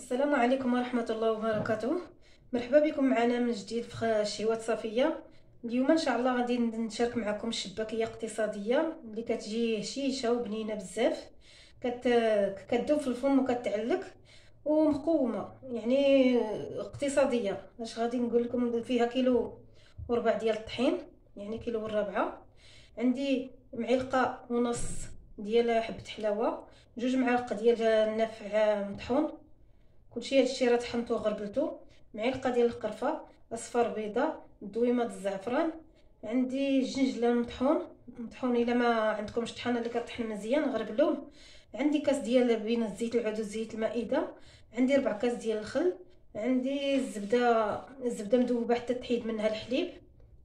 السلام عليكم ورحمة الله وبركاته. مرحبا بكم معنا من جديد في شهوات صفية. اليوم ان شاء الله غادي نشارك معكم شباكية اقتصادية اللي كتجي هشيشة وبنينة بزاف، كتذوب في الفم وكتعلق ومقومة، يعني اقتصادية. اش غادي نقول لكم، فيها كيلو وربع ديال الطحين، يعني كيلو وربعة. عندي معلقة ونص ديال حبة حلاوة، جوج معالق ديال النافع مطحون، كلشي هادشي راه طحنتو وغربلتو، معلقه ديال القرفه، اصفر بيضه، دويمه الزعفران، عندي الجنجله مطحون الا ما عندكمش طحانه اللي كطحن مزيان غربلوه، عندي كاس ديال بين الزيت العود وزيت المائده، عندي 4 كاس ديال الخل، عندي الزبده مذوبه حتى تحيد منها الحليب،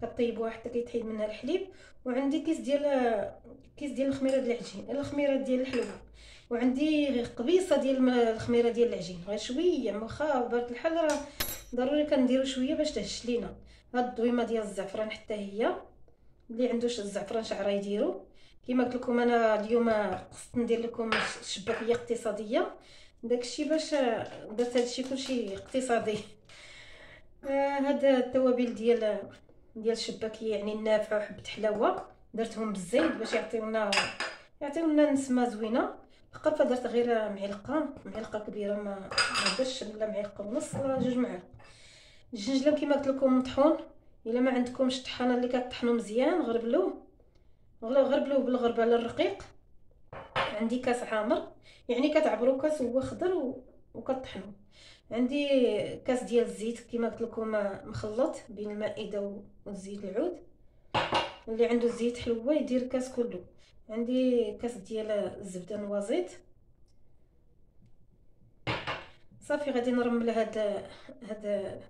كطيبوها حتى كيتحيد منها الحليب، وعندي كيس ديال الخميره ديال العجين، الخميره ديال الحلوه، وعندي قبيصه ديال الخميره ديال العجين، غير شويه واخا بارد الحال راه ضروري كنديرو شويه باش تهش لينا. هاد الدويمه ديال الزعفران حتى هي، اللي عندوش الزعفران شعره يديرو. كما قلت لكم انا اليوم قصدت ندير لكم شباكيه اقتصاديه، داكشي باش درت هادشي كلشي اقتصادي. هاد التوابل ديال الشباكيه، يعني النافع وحبه حلاوه، درتهم بالزيت باش يعطيونا نسمه زوينه. القرفه درت غير معلقه كبيره، ما درتش ولا معلقه ونص ولا جوج معالق. الجنجله كما قلت لكم مطحون، الا ما عندكمش الطحانه اللي كطحنوا مزيان غربلوه بالغربال الرقيق. عندي كاس عامر، يعني كتعبروا كاس هو خضر وكطحنوا. عندي كاس ديال الزيت كما قلت لكم مخلط بين المائده والزيت العود، اللي عنده الزيت حلوه يدير كاس كله. عندي كاس ديال الزبده نوازيط. صافي غادي نرمل هاد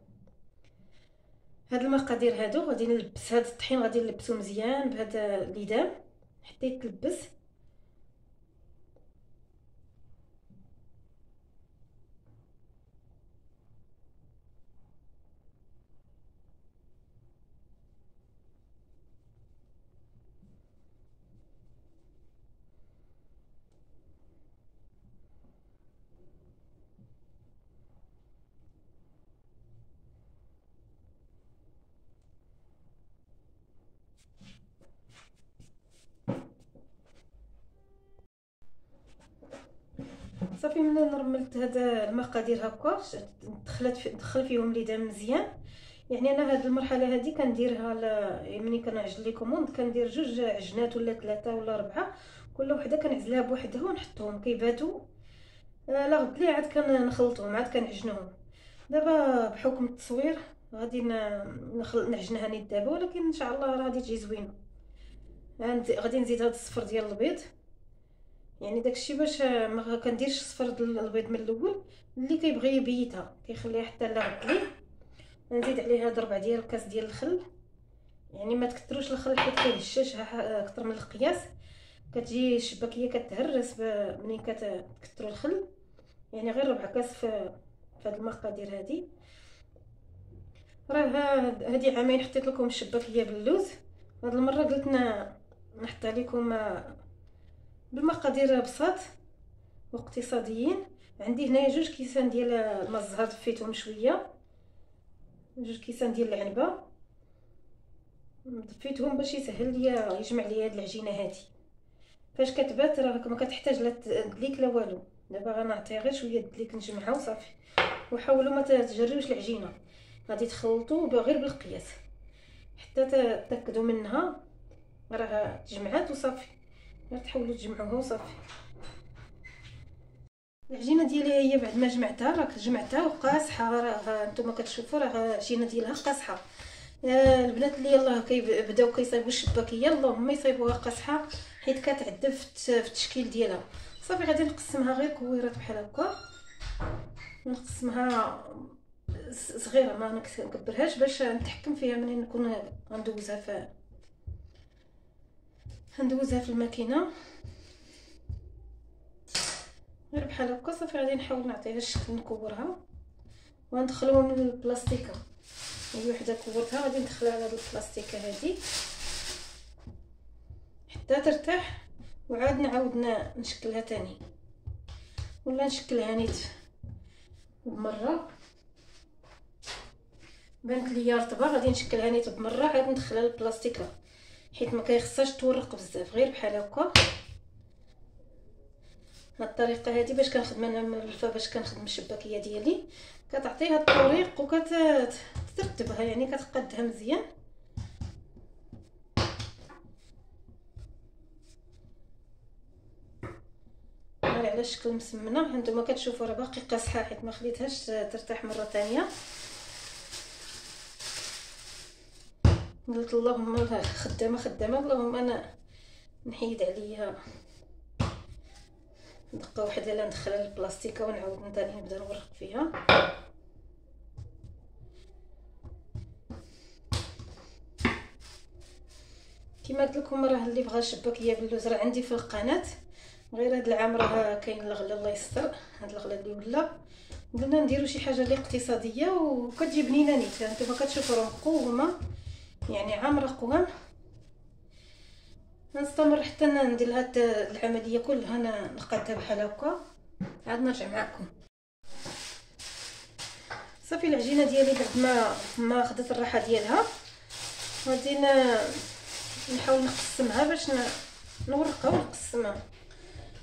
المقادير هادو، غادي نلبس هاد الطحين، غادي نلبسو مزيان بهاد الليدام حتى يتلبس. صافي ملي رملت هاد المقادير هكا، دخل فيهم الليدام مزيان. يعني انا هاد المرحله هادي كنديرها ملي كنعجن لي كوموند، كندير 2 عجنات ولا 3 ولا 4، كل وحده كنعزلها بوحدها ونحطهم كيباتوا. لا غد لي عاد كنخلطهم، عاد كنعجنهم. دابا بحكم التصوير غادي نعجنها نيت دابا، ولكن ان شاء الله راه غادي تجي زوينه. غادي نزيد هاد الصفر ديال البيض، يعني داكشي باش ما كنديرش صفر البيض من الاول، اللي كيبغي يبيتها كيخليها حتى لا غدلي. نزيد عليها هاد 4 ديال الكاس ديال الخل، يعني ما تكثروش الخل حيت كيهشاشها اكثر من القياس، كتجي الشباكيه كتهرس ملي كتكثروا الخل. يعني غير 4 كاس في هاد المقادير هادي. راه هادي عامين حطيت لكم الشباكيه باللوز، هاد المره قلت نحطها لكم بالمقادير بساط واقتصاديين. عندي هنايا 2 كيسان ديال الماء الزهر، دفيتهم شويه، 2 كيسان ديال العنبه دفيتهم باش يسهل ليا يجمع ليا هاد العجينه هادي. فاش كتبات راه ما كتحتاج لا تدليك لا والو. دابا غنعطيها غير شويه دليك نجمعها وصافي. وحاولوا ما تجريوش العجينه، غادي تخلطوا غير بالقياس حتى تاكدوا منها راه تجمعات وصافي. غير تحاولوا تجمعوها وصافي. العجينه ديالي هي بعد ما جمعتها، راك جمعتها وقاصحه، راه نتوما كتشوفوا راه العجينه ديالها قاصحه. البنات اللي يلاه كيبداو كيصايبوا الشباكيه اللهم يصايبوها قاصحه، حيت كتعذب في التشكيل ديالها. صافي غادي نقسمها غير كويرات بحال هكا، نقسمها صغيره ما نكبرهاش باش نتحكم فيها ملي نكون غندوزها في الماكينه غير بحال هكا. صافي غادي نحاول نعطيها الشكل، نكورها وندخلوها من البلاستيكه. هي وحده كورتها غادي ندخلها على هاد البلاستيكه هادي حتى ترتاح، وعاد نعاود نشكلها تاني ولا نشكلها نيت. بمره. بانت ليا رطبه، غادي نشكلها نيت بمره عاد ندخلها للبلاستيكه حيت ما كيخصهاش تورق بزاف، غير بحال هكا. هاد الطريقه هذه باش كنخدم انا ملفه، باش كنخدم الشباكيه ديالي، كتعطيها الطريق وكترتبها، يعني كتقادها مزيان. ناري على الشكل مسمنه. هانتوما كتشوفوا راه باقي قاصحه حيت ما خليتهاش ترتاح مره ثانيه. قلت اللهم خدامه خدامه، اللهم انا نحيد عليا دقه واحده لا ندخلها للبلاستيكه ونعاود ثاني نبدا نورق فيها. كما قلت لكم راه اللي بغى الشباكيه باللوز راه عندي في القناه، غير هذا العام راه كاين الغلا الله يستر. هاد الغلا اللي ولا قلنا نديرو شي حاجه اللي اقتصاديه وكتجي بنينه نيت. هانتوما كتشوفوا راه مقومه، يعني عامره قوام. نستمر حتى ندير هاد العمليه كلها، نقادها بحال هكا عاد نرجع معكم. صافي العجينه ديالي بعد ما خدت الراحه ديالها، غادي نحاول نقسمها باش نورقها ونقسمها.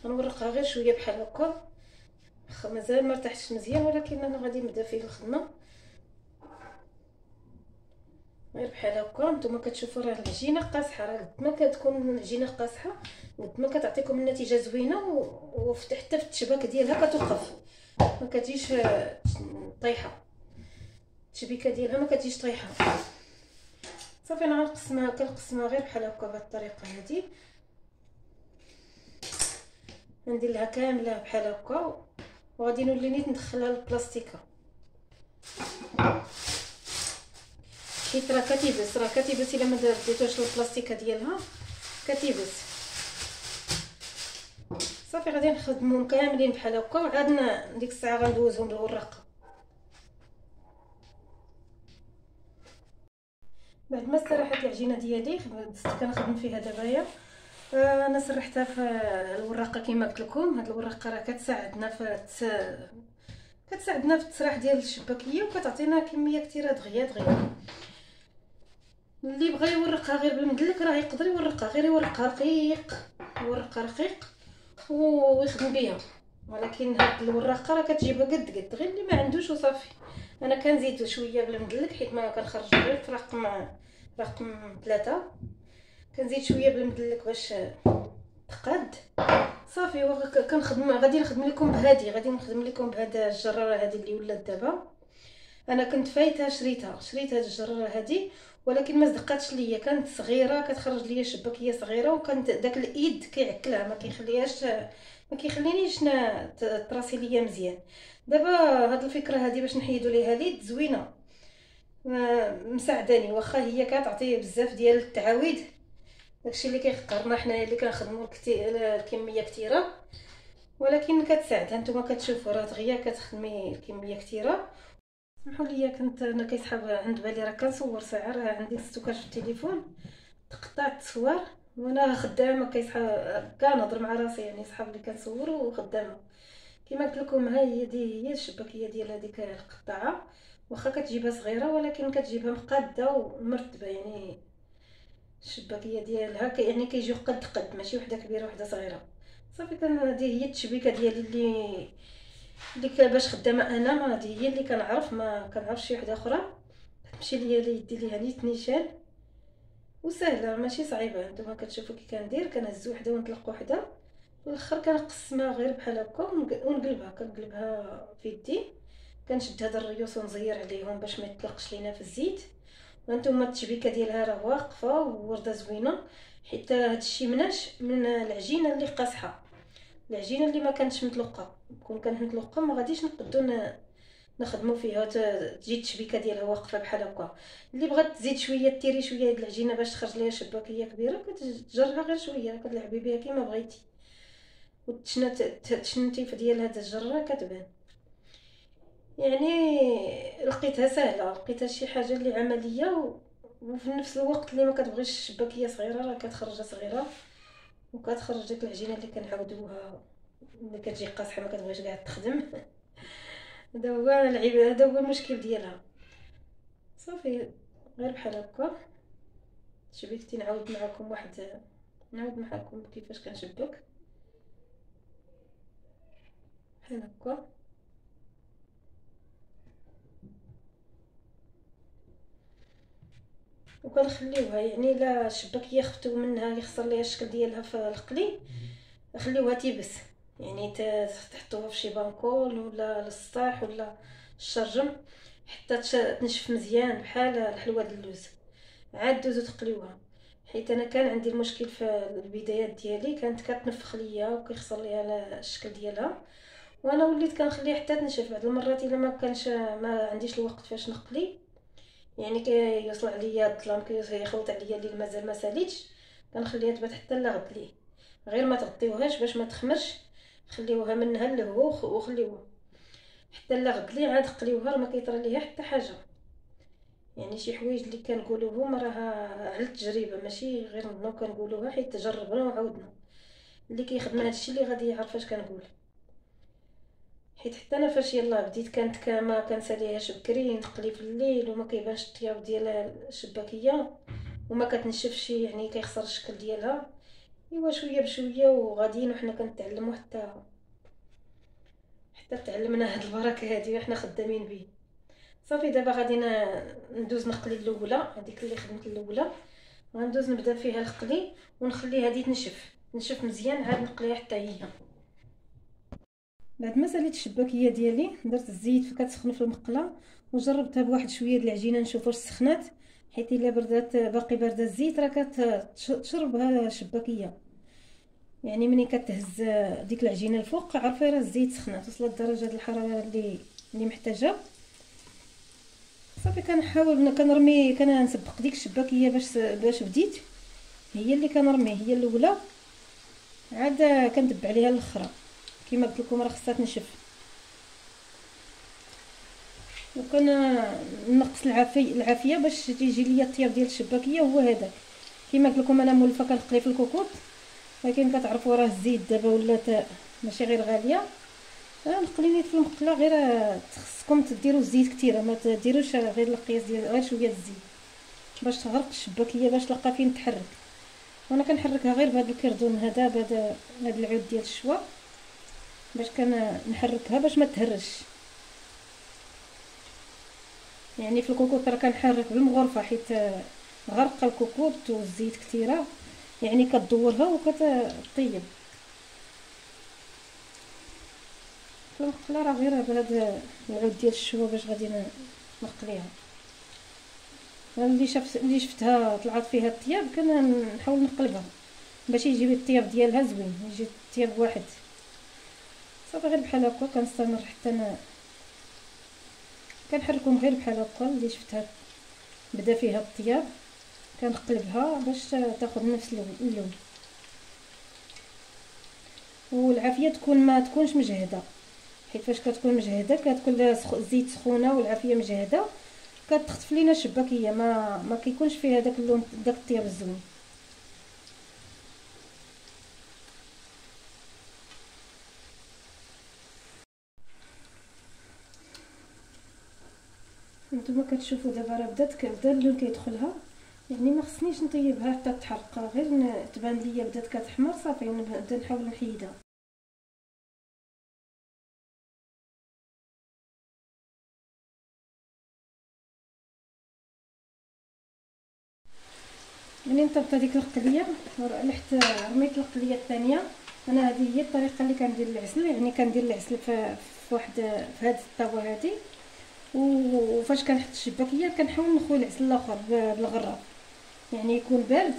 غنورقها غير شويه بحال هكا، مازال ما ارتحتش مزيان، ولكن انا غادي نبدا فيه الخدمه غير بحال هكا. نتوما كتشوفوا راه العجينه قاصحه، راه قد ما كتكون العجينه قاصحه قد ما كتعطيكم النتيجه زوينه، حتى في التشباك ديالها كتوقف، ما كتجيش طايحه. التشبيكه ديالها ما كتجيش طايحه. صافي انا كنقسمها غير بحال هكا بهذه الطريقه هذه. ندير لها كامله بحال هكا وغادي نولي نيت ندخلها للبلاستيكه، حيت راه كتيبس الا ما ديتوش البلاستيكه ديالها كتيبس. صافي غادي نخدمهم كاملين بحال هكا وعاد ديك الساعه غندوزهم للوراقه. بعد ما استراحت العجينه ديالي كنخدم فيها دابايا. انا سرحتها في الوراقه كما قلت لكم. هاد الوراقه راه كتساعدنا في التسراح ديال الشباكيه وكتعطينا كميه كثيره دغيا. اللي بغى يورقها غير بالمدلك راه يقدر يورقها، غير يورقها رقيق ويخدم بها. ولكن هاد الوراقه راه كتجيبها قد غير اللي ما عندوش وصافي. انا كنزيد شويه بالمدلك حيت ما كنخرج غير في رقم 3، كنزيد شويه بالمدلك باش تقاد. صافي كنخدم، غادي نخدم لكم بهذا الجراره هذه اللي ولات دابا. انا كنت فايتها شريت هاد الجراره هذه، ولكن ما صدقاتش ليا، كانت صغيره كتخرج ليا شباكيه صغيره، وكانت داك الايد كيعكلها ما كيخلينيش تراسي ليا مزيان. دابا هاد الفكره هذه باش نحيدوا ليها اليد زوينه، مساعداني. واخا هي كتعطي بزاف ديال التعاويد، داكشي اللي كيفكرنا حنايا اللي كنخدموا الكميه كثيره، ولكن كتساعد. هانتوما كتشوفوا راه دغيا كتخدمي الكميه كثيره. سمحوا لي كنت انا كيسحب عند بالي راه كنصور ساعه، راه عندي ستوكاج في التليفون تقطعت التصوير وانا خدامه كيسحب كنهضر مع راسي، يعني صحاب اللي كنصور وخدامه. كما قلت لكم ها هي الشباكيه ديال هذيك القطعه، واخا كتجيبها صغيره ولكن كتجيبها مقاده ومرتبه، يعني الشباكيه ديالها يعني كيجيو قد ماشي وحده كبيره وحده صغيره. صافي هذه هي التشبيكه ديالي اللي باش خدامه انا، ما هذه هي اللي كنعرف، ما كنعرفش شي وحده اخرى. تمشي ليا يدي ليها نيت نيشان وسهله ماشي صعيبه. نتوما كتشوفوا كي كندير، كنهز وحده ونطلق وحده، في الاخر كنقسمها غير بحال هكا كنقلبها في يدي. كنشد هذا الريوس ونزير عليهم باش ما يطلقش لينا في الزيت. وانتم التشبيكه ديالها راه واقفه وورده زوينه، حيت هادشي مناش من العجينه اللي قاصحه. العجينه اللي ما كانتش مطلقه، كون كانت مطلقه ما غاديش نقدو نخدموا فيها تجي التشبيكه ديالها واقفه بحال هكا. اللي بغات تزيد شويه ديري شويه د العجينه باش تخرج ليها شباكيه كبيره، كتجرها غير شويه كتلعبي بها كيما بغيتي، والتشنتيف ديال هاد الجره كتبان. يعني لقيتها سهله، لقيتها شي حاجه اللي عمليه وفي نفس الوقت اللي ما كتبغيش الشباكيه صغيره راه كتخرجها صغيره، وكتخرج ديك العجينه اللي كنعاودوها اللي كتجي قاصحه ما كتبغيش كاع تخدم. هذا هو العيب، هذا هو المشكل ديالها. صافي غير بحال هكا شبيكتي. نعاود معكم كيفاش كنشبك بحال هكا. وكنخليوها يعني الا الشباكيه خفتو منها يخسر ليها الشكل ديالها في القلي، خليوها تيبس. يعني تحطوها في شي بانكول ولا للسطح ولا الشرجم حتى تنشف مزيان بحال الحلوه د اللوز. عاد دوزو تقليوها. حيت انا كان عندي المشكل في البدايات ديالي، كانت كتنفخ ليا وكيخسر ليا الشكل ديالها، وانا وليت كنخليها حتى تنشف. بعض المرات الا ما عنديش الوقت فاش نقلي، يعني كيوصل عليا الظلام كيخلط عليا الليل مازال ما ساليتش، كنخليها تبات حتى لا غدلي. غير ما تغطيوهاش باش ما تخمرش، خليوها منها للهوخ وخليوها حتى لا غدلي. عاد قليوها راه ما كيطرى ليها حتى حاجه. يعني شي حوايج اللي كنقولوهم راها على التجربه، ماشي غير نو كنقولوها حيت جربنا وعاودنا. اللي كيخدم هادشي اللي غادي يعرف اش كنقول. حيت حتى انا فاش يلا بديت كانت ما كنساليهاش بكري، نقلي في الليل وما كيبانش الطياب ديال الشباكيه وما كتنشفش، يعني كيخسر الشكل ديالها. ايوا شويه بشويه وغاديين وحنا كنتعلموا حتى تعلمنا هاد البركه هادي وحنا خدامين به. صافي دابا غادي ندوز نقلي الاولى، هذيك اللي خدمت الاولى غندوز نبدا فيها القلي ونخليها هادي تنشف مزيان، عاد نقليها حتى هي. بعد ما ساليت الشباكيه ديالي درت الزيت كتسخن في المقله وجربتها بواحد شويه د العجينه نشوف واش سخنات، حيت الا بردات باقي بارده الزيت راه كتشربها الشباكيه. يعني ملي كتهز ديك العجينه الفوق عرفي راه الزيت سخنات وصلت درجه الحراره اللي محتاجه. صافي كنحاول كنرمي كنسبق ديك الشباكيه باش بديت هي اللي كنرمي هي الاولى، عاد كنتبع عليها الاخرى. كما قلت لكم راه خصها تنشف. نقص العافيه باش تيجي ليا الطياب ديال الشباكيه هو هذاك. كما قلت لكم انا مولفه كنقلي في الكوكوط، ولكن كتعرفوا راه الزيت دابا ولات ماشي غير غاليه. نقلي نيت في المقله، غير خصكم تديروا الزيت كثير، ما تديروش غير القياس ديال غير شويه الزيت باش تغرق الشباكيه باش تلقى فين تحرك. وانا كنحركها غير بهذا الكردون هذا بهذا العود ديال الشوا باش كنحركها باش ما تهرش. يعني في الكوكوط راه كنحرك بالمغرفه حيت غرق الكوكوط والزيت كثيره، يعني كتدورها وكتطيب. في المقله راه غير بهذا العود ديال الشوا باش غادي نقليها. اللي شفتها طلعت فيها الطياب كنحاول نقلبها باش يجي الطياب ديالها زوين، يجي الطياب واحد. صافي غير بحال هكا كنستمر حتى كنحركهم غير بحال هكا. اللي شفتها بدا فيها الطياب كنقلبها باش تاخذ نفس اللون. والعافيه ما تكونش مجهده، حيت فاش كتكون مجهده كتكون الزيت سخونه والعافيه مجهده كتخطف لينا الشباكيه، ما كيكونش فيها داك اللون داك الطياب الزوين. نتوما كتشوفوا دابا راه بدا اللون كيدخلها، يعني ما خصنيش نطيبها حتى تحرق، غير تبان ليا بدات كتحمر صافي نبدا نحاول نحيدها. ملي نطبت هذيك القليه رميت القليه الثانيه. انا هذه هي الطريقه اللي كندير العسل، يعني كندير العسل في هذه الطاوه هذه. وفاش كنحط الشباكيه كنحاول نخوي العسل الاخر بالغراف، يعني يكون بارد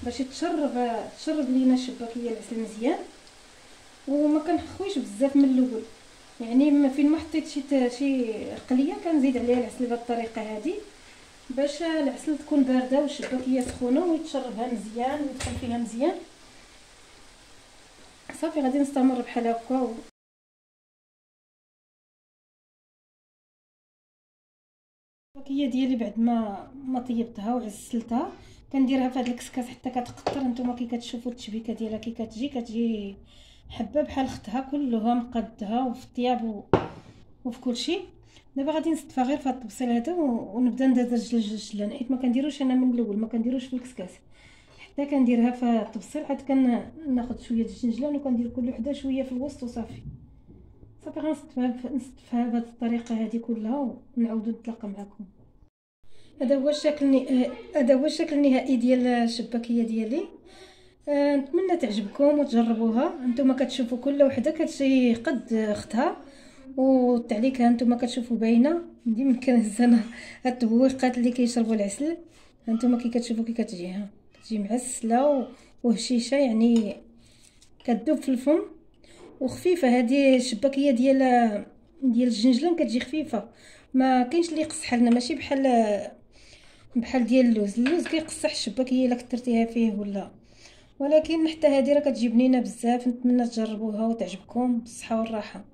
باش تشرب لينا الشباكيه العسل مزيان. وما كنخويش بزاف من الاول، يعني فين ما حطيت شي قليه كنزيد عليها العسل بهذه الطريقه هذه باش العسل تكون بارده والشباكيه سخونه ويتشربها مزيان ويدخل فيها مزيان. صافي غادي نستمر بحال هكا. الشباكيه ديالي بعد ما طيبتها وعسلتها كنديرها في هذا الكسكاس حتى كتقطر. نتوما كي كتشوفوا التشبيكه ديالها كي كتجي حبه بحال اختها كلها مقادها وفي الطياب وفي كل شيء. دابا غادي نصطفى غير في هذا الطبسيل هذا ونبدا ندرج الجنجلان، حيت ما كنديروش انا من الاول، ما كنديروش في الكسكاس حتى كنديرها في الطبسيل. عاد كناخذ شويه الجنجلان وكندير كل وحده شويه في الوسط وصافي. صافي غنصطفيها بهذه الطريقه هذه كلها ونعاودو نتلاقى معكم. هذا هو الشكل النهائي ديال الشباكيه ديالي. نتمنى تعجبكم وتجربوها. نتوما كتشوفوا كل وحده كتجي قد اختها، والتعليق ها نتوما كتشوفوا باينه. ديما كنهز انا هاد التبويقات اللي كيشربوا العسل. هانتوما كي كتشوفوا كي كتجي، ها كتجي معسله وهشيشه، يعني كتذوب في الفم وخفيفه. هذه الشباكيه ديال الجنجلان كتجي خفيفه، ما كاينش اللي يقص حالنا، ماشي بحال ديال اللوز كيقصح الشباكيه الا كثرتيها فيه ولا. ولكن حتى هذه راه كتجي بنينه بزاف. نتمنى تجربوها وتعجبكم بالصحه والراحه.